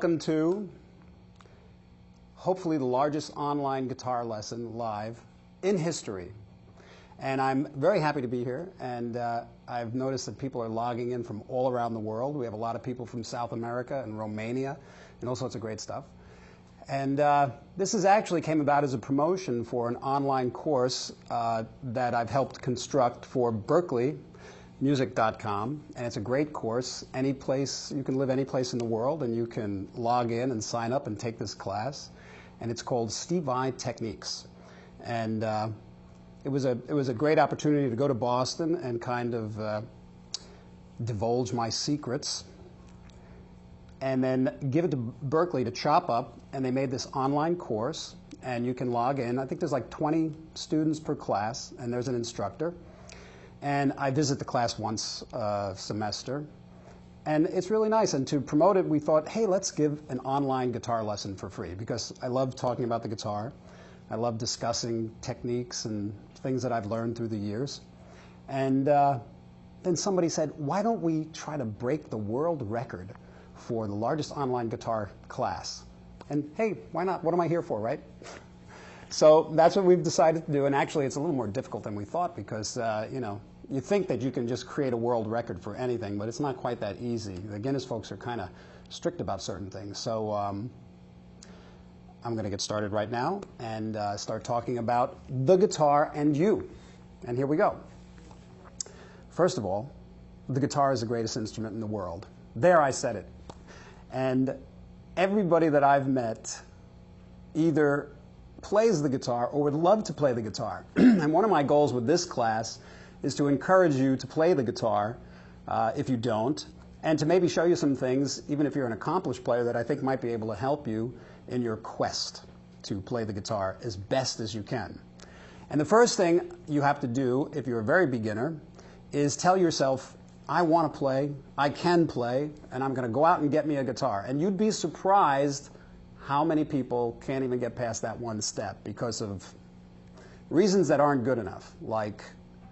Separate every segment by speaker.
Speaker 1: welcome to hopefully the largest online guitar lesson live in history. And I'm very happy to be here, and I've noticed that people are logging in from all around the world. We have a lot of people from South America and Romania and all sorts of great stuff. And this actually came about as a promotion for an online course that I've helped construct for BerkeleyMusic.com, and it's a great course. Any place, you can live any place in the world, and you can log in and sign up and take this class. And it's called Steve Vai Techniques. And it was a great opportunity to go to Boston and kind of divulge my secrets, and then give it to Berkeley to chop up. And they made this online course, and you can log in. I think there's like 20 students per class, and there's an instructor. And I visit the class once a semester. And it's really nice. And to promote it, we thought, hey, let's give an online guitar lesson for free, because I love talking about the guitar. I love discussing techniques and things that I've learned through the years. And then somebody said, why don't we try to break the world record for the largest online guitar class? And hey, why not? What am I here for, right? So that's what we've decided to do. And actually, it's a little more difficult than we thought, because you know, you think that you can just create a world record for anything, but it's not quite that easy. The Guinness folks are kind of strict about certain things. So I'm going to get started right now and start talking about the guitar and you. And here we go. First of all, the guitar is the greatest instrument in the world. There, I said it. And everybody that I've met either plays the guitar or would love to play the guitar. And one of my goals with this class is to encourage you to play the guitar if you don't, and to maybe show you some things, even if you're an accomplished player, that I think might be able to help you in your quest to play the guitar as best as you can. And the first thing you have to do, if you're a very beginner, is tell yourself, I want to play, I can play, and I'm going to go out and get me a guitar. And you'd be surprised how many people can't even get past that one step because of reasons that aren't good enough, like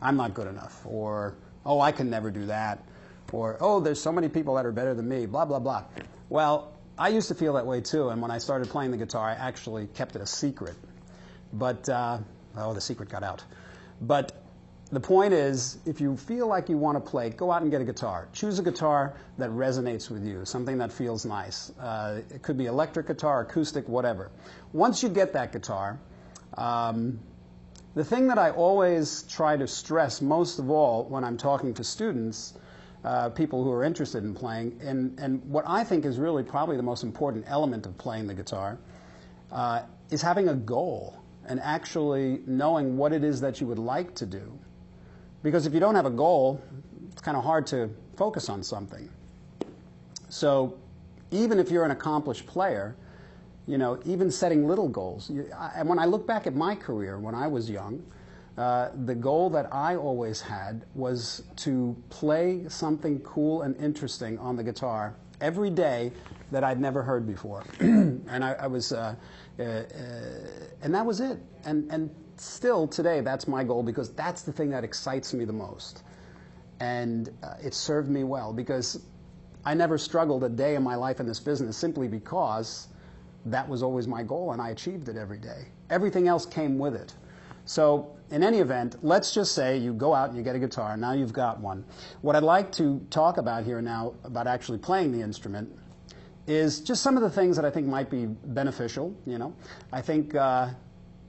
Speaker 1: I'm not good enough, or oh, I can never do that, or oh, there's so many people that are better than me, blah, blah, blah. Well, I used to feel that way too, and when I started playing the guitar, I actually kept it a secret. But, oh, the secret got out. But the point is, if you feel like you want to play, go out and get a guitar. Choose a guitar that resonates with you, something that feels nice. It could be electric guitar, acoustic, whatever. Once you get that guitar, the thing that I always try to stress most of all when I'm talking to students, people who are interested in playing, and what I think is really probably the most important element of playing the guitar, is having a goal and actually knowing what it is that you would like to do. Because if you don't have a goal, it's kind of hard to focus on something. So even if you're an accomplished player, you know, even setting little goals. And when I look back at my career when I was young, the goal that I always had was to play something cool and interesting on the guitar every day that I'd never heard before. And and that was it. And still today, that's my goal, because that's the thing that excites me the most. And it served me well, because I never struggled a day in my life in this business simply because that was always my goal, and I achieved it every day. Everything else came with it. So in any event, let's just say you go out and you get a guitar. Now you've got one. What I'd like to talk about here now, about actually playing the instrument, is just some of the things that I think might be beneficial. You know, I think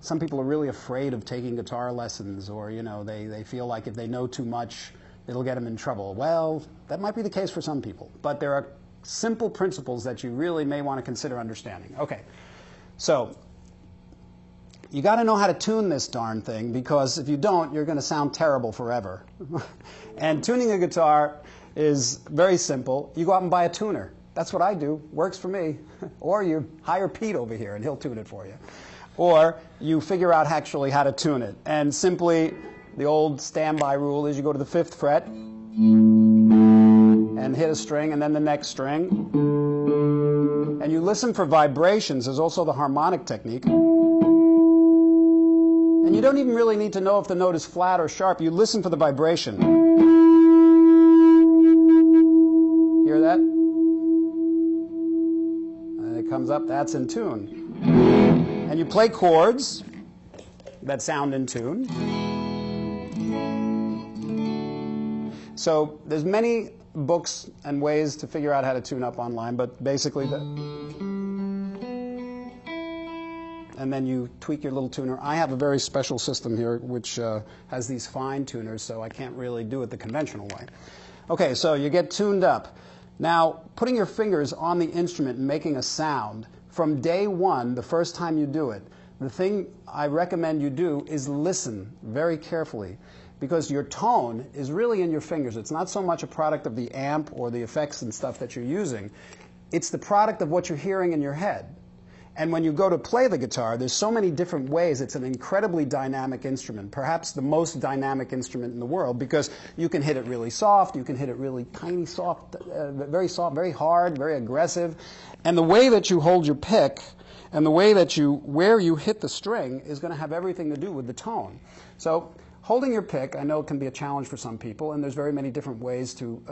Speaker 1: some people are really afraid of taking guitar lessons, or you know, they feel like if they know too much, it'll get them in trouble. Well, that might be the case for some people, but there are simple principles that you really may want to consider understanding. Okay, so you got to know how to tune this darn thing, because if you don't, you're going to sound terrible forever. And tuning a guitar is very simple. You go out and buy a tuner. That's what I do. Works for me. Or you hire Pete over here, and he'll tune it for you. Or you figure out actually how to tune it. And simply, the old standby rule is you go to the 5th fret and hit a string, and then the next string. And you listen for vibrations. There's also the harmonic technique. And you don't even really need to know if the note is flat or sharp. You listen for the vibration. Hear that? comes up, that's in tune. And you play chords that sound in tune. So there's many books and ways to figure out how to tune up online, but basically and then you tweak your little tuner. I have a very special system here which has these fine tuners, so I can't really do it the conventional way. Okay, so you get tuned up. Now, putting your fingers on the instrument and making a sound, from day one, the first time you do it, the thing I recommend you do is listen very carefully, because your tone is really in your fingers. It's not so much a product of the amp or the effects and stuff that you're using. It's the product of what you're hearing in your head. And when you go to play the guitar, there's so many different ways. It's an incredibly dynamic instrument, perhaps the most dynamic instrument in the world, because you can hit it really soft, you can hit it really tiny soft, very hard, very aggressive. And the way that you hold your pick and the way that where you hit the string is going to have everything to do with the tone. So holding your pick, I know it can be a challenge for some people, and there's very many different ways to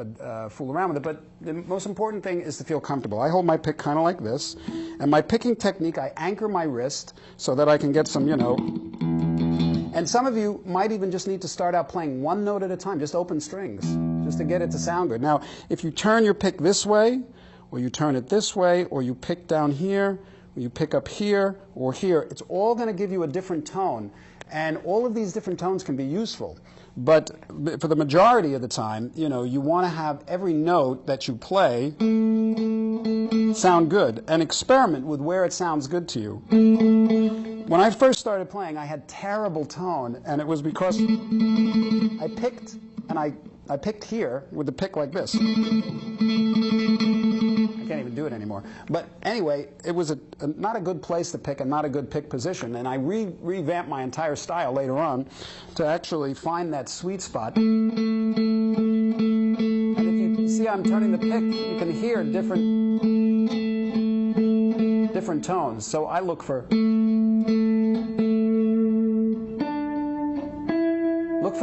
Speaker 1: fool around with it, but the most important thing is to feel comfortable. I hold my pick kind of like this, and my picking technique, I anchor my wrist so that I can get some, and some of you might even just need to start out playing one note at a time, just open strings, just to get it to sound good. Now, if you turn your pick this way, or you turn it this way, or you pick down here, or you pick up here, or here, it's all going to give you a different tone. And all of these different tones can be useful. But for the majority of the time, you want to have every note that you play sound good. And experiment with where it sounds good to you. When I first started playing, I had terrible tone. And it was because I picked, and I picked here with the pick like this. I can't even do it anymore. But anyway, it was not a good place to pick and not a good pick position. And I revamped my entire style later on to actually find that sweet spot. And if you see I'm turning the pick, you can hear different tones. So I look for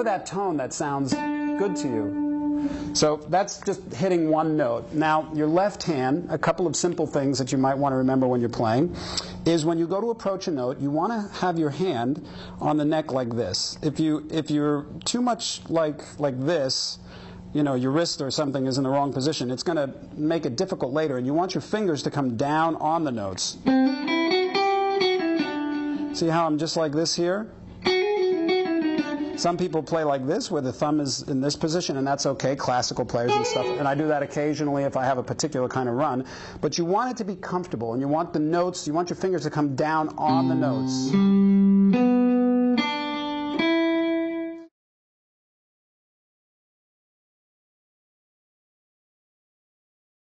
Speaker 1: that tone that sounds good to you. So that's just hitting one note. Now, your left hand, a couple of simple things that you might want to remember when you're playing, is when you go to approach a note, you want to have your hand on the neck like this. If you're too much like this, your wrist or something is in the wrong position, it's going to make it difficult later, and you want your fingers to come down on the notes. See how I'm just like this here? Some people play like this, where the thumb is in this position, and that's okay, classical players and stuff. And I do that occasionally if I have a particular kind of run. But you want it to be comfortable, and you want the notes, you want your fingers to come down on the notes.